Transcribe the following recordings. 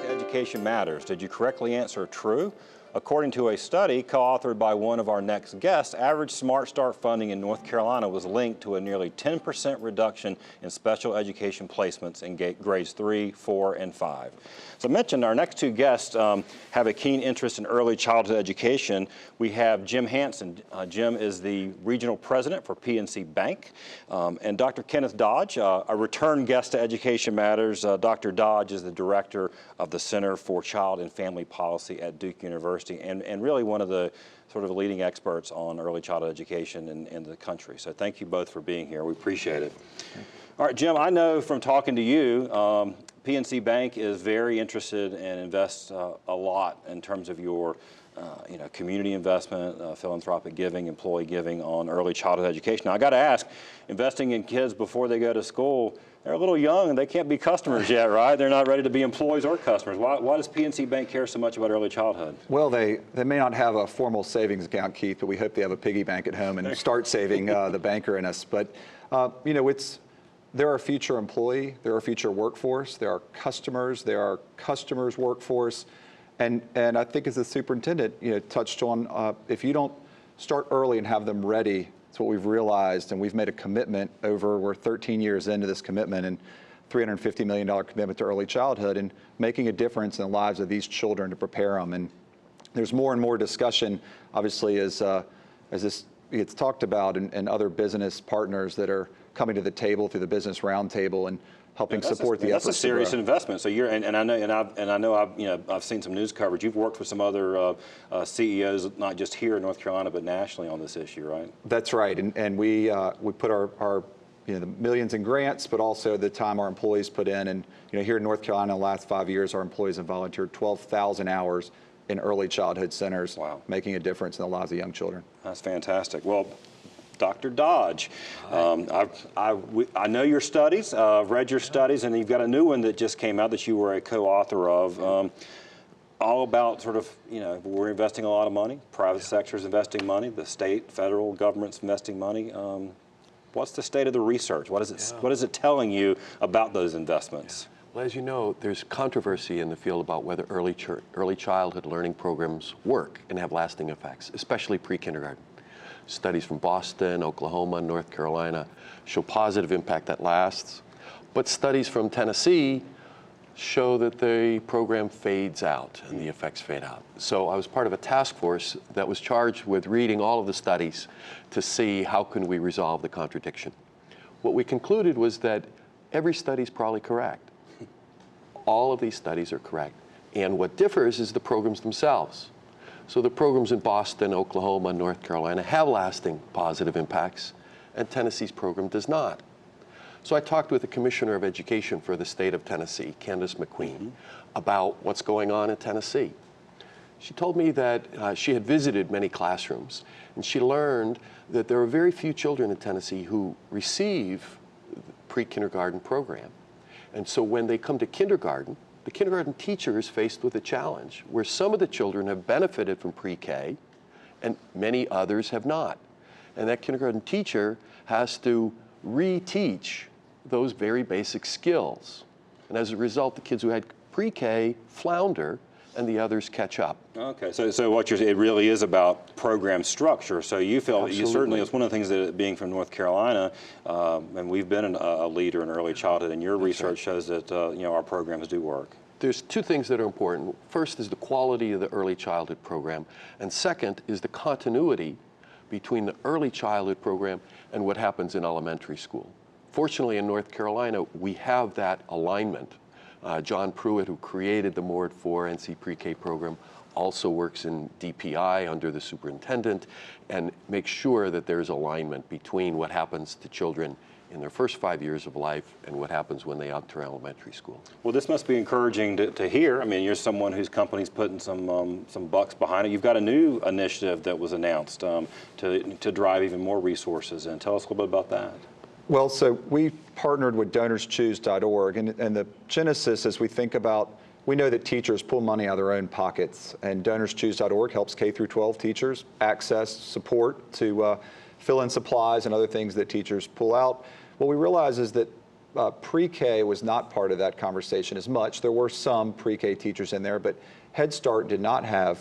Education matters. Did you correctly answer true? According to a study co-authored by one of our next guests, average Smart Start funding in North Carolina was linked to a nearly 10% reduction in special education placements in grades 3, 4, and 5. As I mentioned, our next two guests have a keen interest in early childhood education. We have Jim Hansen. Jim is the regional president for PNC Bank. And Dr. Kenneth Dodge, a return guest to Education Matters. Dr. Dodge is the director of the Center for Child and Family Policy at Duke University. And really one of the sort of leading experts on early childhood education in the country. So thank you both for being here. We appreciate it. All right, Jim, I know from talking to you, PNC Bank is very interested and invests a lot in terms of your community investment, philanthropic giving, employee giving on early childhood education. Now, I got to ask, investing in kids before they go to school, they're a little young and they can't be customers yet, right? They're not ready to be employees or customers. Why does PNC Bank care so much about early childhood? Well, they may not have a formal savings account, Keith, but we hope they have a piggy bank at home and start saving the banker in us. But, they're our future employee, they're our future workforce, they're our customers, they're our customers' workforce. And I think as the superintendent touched on, if you don't start early and have them ready, it's what we've realized, and we've made a commitment we're 13 years into this commitment and $350 million commitment to early childhood and making a difference in the lives of these children to prepare them. And there's more and more discussion, obviously, as this gets talked about and other business partners that are coming to the table through the business roundtable and helping support the efforts. That's a serious investment. So I know I've seen some news coverage. You've worked with some other CEOs, not just here in North Carolina, but nationally on this issue, right? That's right. And we put our the millions in grants, but also the time our employees put in. And here in North Carolina, in the last 5 years, our employees have volunteered 12,000 hours in early childhood centers, making a difference in the lives of young children. That's fantastic. Well, Dr. Dodge, I know your studies, I've read your studies, and you've got a new one that just came out that you were a co-author of, all about sort of, we're investing a lot of money, private sector's investing money, the state, federal government's investing money. What's the state of the research? What is it telling you about those investments? Well, as you know, there's controversy in the field about whether early childhood learning programs work and have lasting effects, especially pre-kindergarten. Studies from Boston, Oklahoma, North Carolina show positive impact that lasts. But studies from Tennessee show that the program fades out and the effects fade out. So I was part of a task force that was charged with reading all of the studies to see how can we resolve the contradiction. What we concluded was that every study is probably correct. All of these studies are correct. And what differs is the programs themselves. So the programs in Boston, Oklahoma, North Carolina have lasting positive impacts, and Tennessee's program does not. So I talked with the Commissioner of Education for the state of Tennessee, Candace McQueen, about what's going on in Tennessee. She told me that she had visited many classrooms, and she learned that there are very few children in Tennessee who receive the pre-kindergarten program. And so when they come to kindergarten, the kindergarten teacher is faced with a challenge where some of the children have benefited from pre-K and many others have not. And that kindergarten teacher has to reteach those very basic skills. And as a result, the kids who had pre-K flounder and the others catch up. Okay, so it really is about program structure. So you feel certainly it's one of the things that being from North Carolina, and we've been a leader in early childhood, and your research shows that our programs do work. There's two things that are important. First is the quality of the early childhood program, and second is the continuity between the early childhood program and what happens in elementary school. Fortunately, in North Carolina, we have that alignment. John Pruitt, who created the Mord 4 NC Pre-K program, also works in DPI under the superintendent and makes sure that there's alignment between what happens to children in their first 5 years of life and what happens when they enter elementary school. Well, this must be encouraging to hear. I mean, you're someone whose company's putting some bucks behind it. You've got a new initiative that was announced to drive even more resources in. Tell us a little bit about that. Well, so we partnered with DonorsChoose.org, and the genesis as we think about, we know that teachers pull money out of their own pockets, and DonorsChoose.org helps K through 12 teachers access support to fill in supplies and other things that teachers pull out. What we realize is that pre-K was not part of that conversation as much. There were some pre-K teachers in there, but Head Start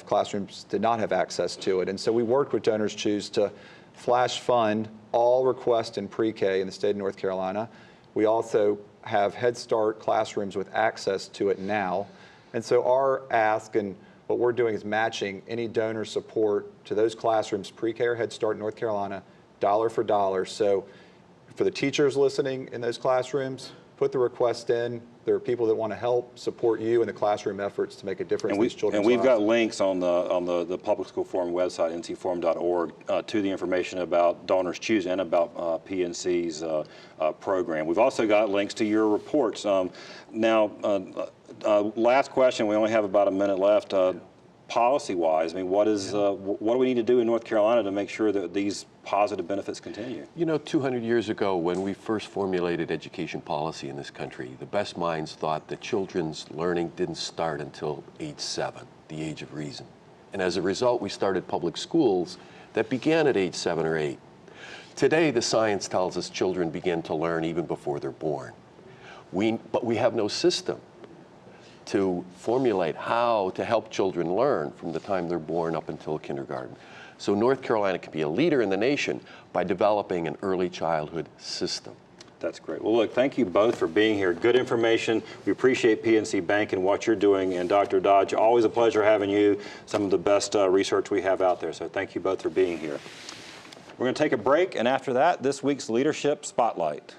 classrooms did not have access to it. And so we worked with Donors Choose to flash fund all requests in pre-K in the state of North Carolina. We also have Head Start classrooms with access to it now. And so our ask and what we're doing is matching any donor support to those classrooms, pre-K or Head Start in North Carolina, dollar for dollar. So for the teachers listening in those classrooms, put the request in. There are people that want to help support you in the classroom efforts to make a difference in these children's lives. And we've got links on the Public School Forum website, ncforum.org, to the information about Donors Choose and about PNC's program. We've also got links to your reports. Last question, we only have about a minute left. Policy-wise, I mean, what do we need to do in North Carolina to make sure that these positive benefits continue? You know, 200 years ago, when we first formulated education policy in this country, the best minds thought that children's learning didn't start until age 7, the age of reason. And as a result, we started public schools that began at age 7 or 8. Today, the science tells us children begin to learn even before they're born. But we have no system to formulate how to help children learn from the time they're born up until kindergarten. So North Carolina can be a leader in the nation by developing an early childhood system. That's great. Well, look, thank you both for being here. Good information. We appreciate PNC Bank and what you're doing. And Dr. Dodge, always a pleasure having you. Some of the best research we have out there. So thank you both for being here. We're going to take a break, and after that, this week's Leadership Spotlight.